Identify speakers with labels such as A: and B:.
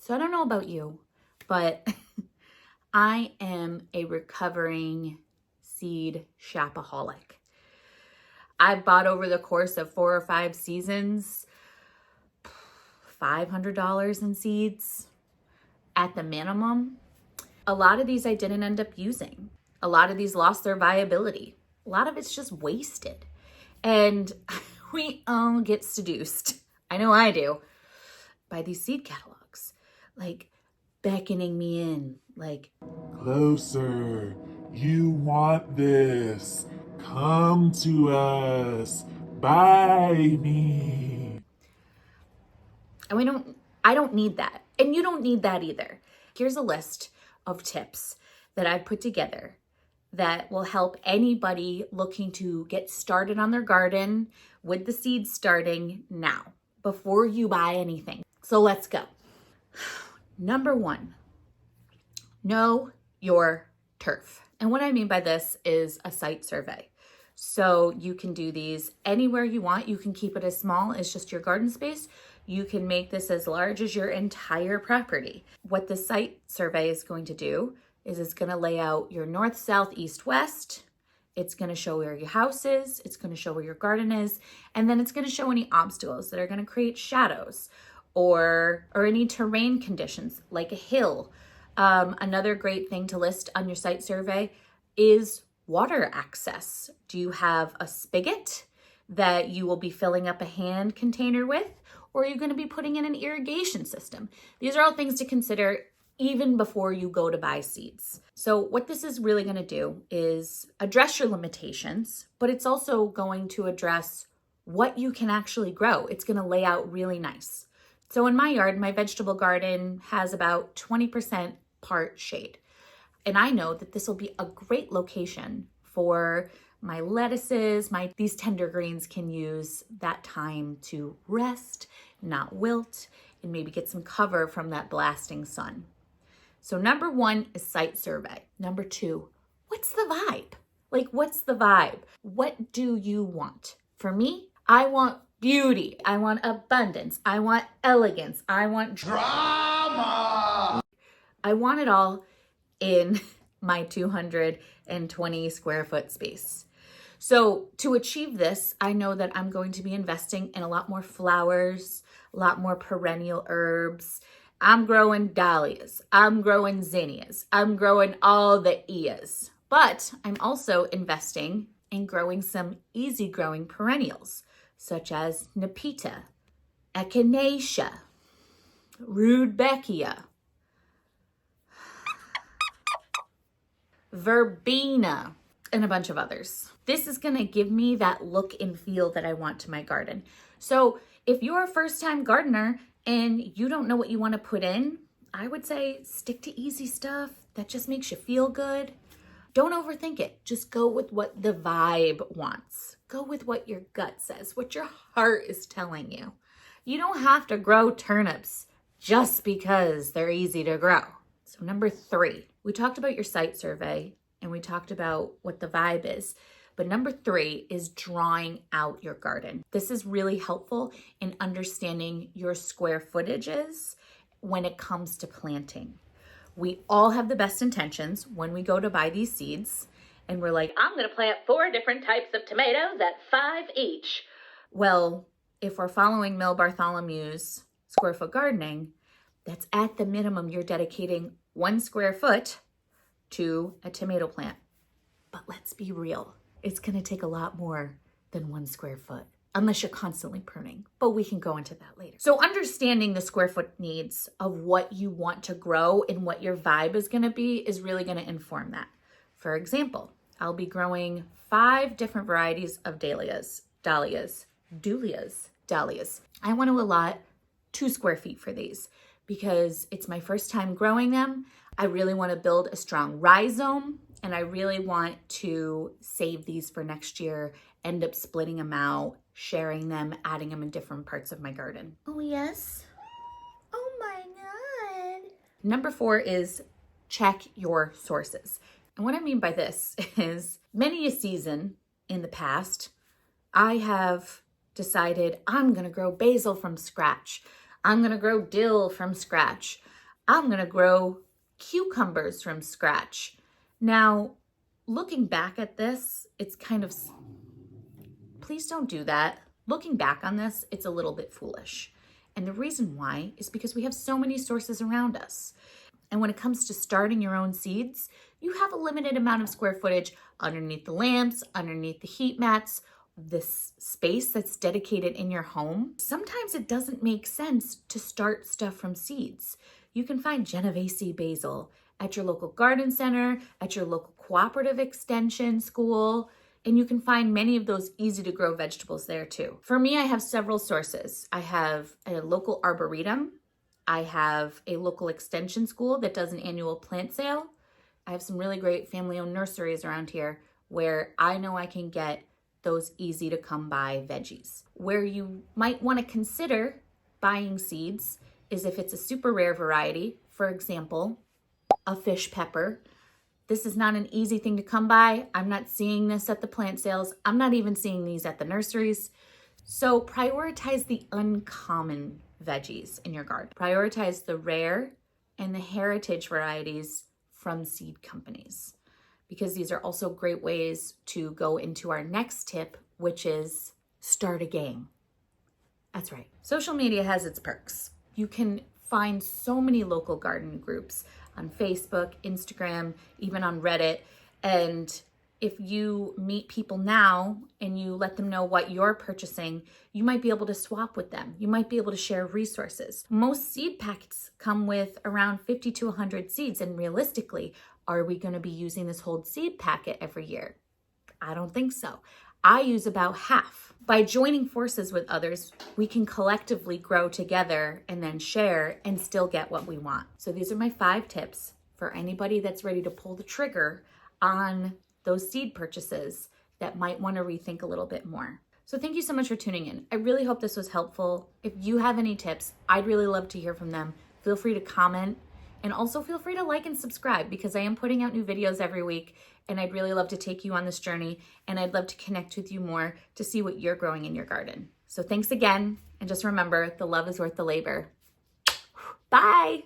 A: So I don't know about you, but I am a recovering seed shopaholic. I've bought over the course of 4 or 5 seasons, $500 in seeds at the minimum. A lot of these I didn't end up using. A lot of these lost their viability. A lot of it's just wasted. And we all get seduced, I know I do, by these seed catalogs, like beckoning me in, like,
B: closer, you want this, come to us, buy me.
A: and I don't need that. And you don't need that either. Here's a list of tips that I've put together that will help anybody looking to get started on their garden with the seeds starting now, before you buy anything. So let's go. Number 1, know your turf. And what I mean by this is a site survey. So you can do these anywhere you want. You can keep it as small as just your garden space. You can make this as large as your entire property. What the site survey is going to do is it's going to lay out your north, south, east, west. It's going to show where your house is. It's going to show where your garden is. And then it's going to show any obstacles that are going to create shadows or any terrain conditions like a hill. Another great thing to list on your site survey is water access. Do you have a spigot that you will be filling up a hand container with? Or are you going to be putting in an irrigation system? These are all things to consider even before you go to buy seeds. So what this is really going to do is address your limitations, but it's also going to address what you can actually grow. It's going to lay out really nice. So in my yard, my vegetable garden has about 20% part shade. And I know that this will be a great location for my lettuces. These tender greens can use that time to rest, not wilt, and maybe get some cover from that blasting sun. So number 1 is site survey. Number 2, what's the vibe? Like, what's the vibe? What do you want? For me, I want beauty. I want abundance. I want elegance. I want drama. I want it all in my 220 square foot space. So to achieve this, I know that I'm going to be investing in a lot more flowers, a lot more perennial herbs. I'm growing dahlias. I'm growing zinnias. I'm growing all the Ias. But I'm also investing in growing some easy growing perennials, such as Nepeta, Echinacea, Rudbeckia, Verbena, and a bunch of others. This is gonna give me that look and feel that I want to my garden. So if you're a first-time gardener and you don't know what you wanna put in, I would say stick to easy stuff that just makes you feel good. Don't overthink it. Just go with what the vibe wants. Go with what your gut says, what your heart is telling you. You don't have to grow turnips just because they're easy to grow. So number 3, we talked about your site survey and we talked about what the vibe is. But number 3 is drawing out your garden. This is really helpful in understanding your square footages when it comes to planting. We all have the best intentions when we go to buy these seeds and we're like, I'm gonna plant 4 different types of tomatoes at 5 each. Well, if we're following Mel Bartholomew's square foot gardening, that's at the minimum you're dedicating 1 square foot to a tomato plant. But let's be real, it's gonna take a lot more than 1 square foot, unless you're constantly pruning, but we can go into that later. So understanding the square foot needs of what you want to grow and what your vibe is gonna be is really gonna inform that. For example, I'll be growing 5 different varieties of dahlias. I want to allot 2 square feet for these because it's my first time growing them. I really want to build a strong rhizome and I really want to save these for next year, end up splitting them out, sharing them, adding them in different parts of my garden. Oh yes. Oh my God. Number 4 is check your sources. And what I mean by this is many a season in the past, I have decided I'm gonna grow basil from scratch. I'm gonna grow dill from scratch. I'm gonna grow cucumbers from scratch. Now, looking back at this, it's kind of, please don't do that. Looking back on this, it's a little bit foolish. And the reason why is because we have so many sources around us. And when it comes to starting your own seeds, you have a limited amount of square footage underneath the lamps, underneath the heat mats, this space that's dedicated in your home. Sometimes it doesn't make sense to start stuff from seeds. You can find Genovese basil at your local garden center, at your local cooperative extension school, and you can find many of those easy to grow vegetables there too. For me, I have several sources. I have a local arboretum. I have a local extension school that does an annual plant sale. I have some really great family-owned nurseries around here where I know I can get those easy to come by veggies. Where you might want to consider buying seeds is if it's a super rare variety, for example, a fish pepper. This is not an easy thing to come by. I'm not seeing this at the plant sales. I'm not even seeing these at the nurseries. So prioritize the uncommon veggies in your garden. Prioritize the rare and the heritage varieties from seed companies, because these are also great ways to go into our next tip, which is start a gang. That's right. Social media has its perks. You can find so many local garden groups on Facebook, Instagram, even on Reddit. And if you meet people now and you let them know what you're purchasing, you might be able to swap with them. You might be able to share resources. Most seed packets come with around 50 to 100 seeds. And realistically, are we going to be using this whole seed packet every year? I don't think so. I use about half. By joining forces with others, we can collectively grow together and then share and still get what we want. So these are my 5 tips for anybody that's ready to pull the trigger on those seed purchases that might want to rethink a little bit more. So thank you so much for tuning in. I really hope this was helpful. If you have any tips, I'd really love to hear from them. Feel free to comment, and also feel free to like and subscribe, because I am putting out new videos every week, and I'd really love to take you on this journey, and I'd love to connect with you more to see what you're growing in your garden. So thanks again, and just remember, the love is worth the labor. Bye.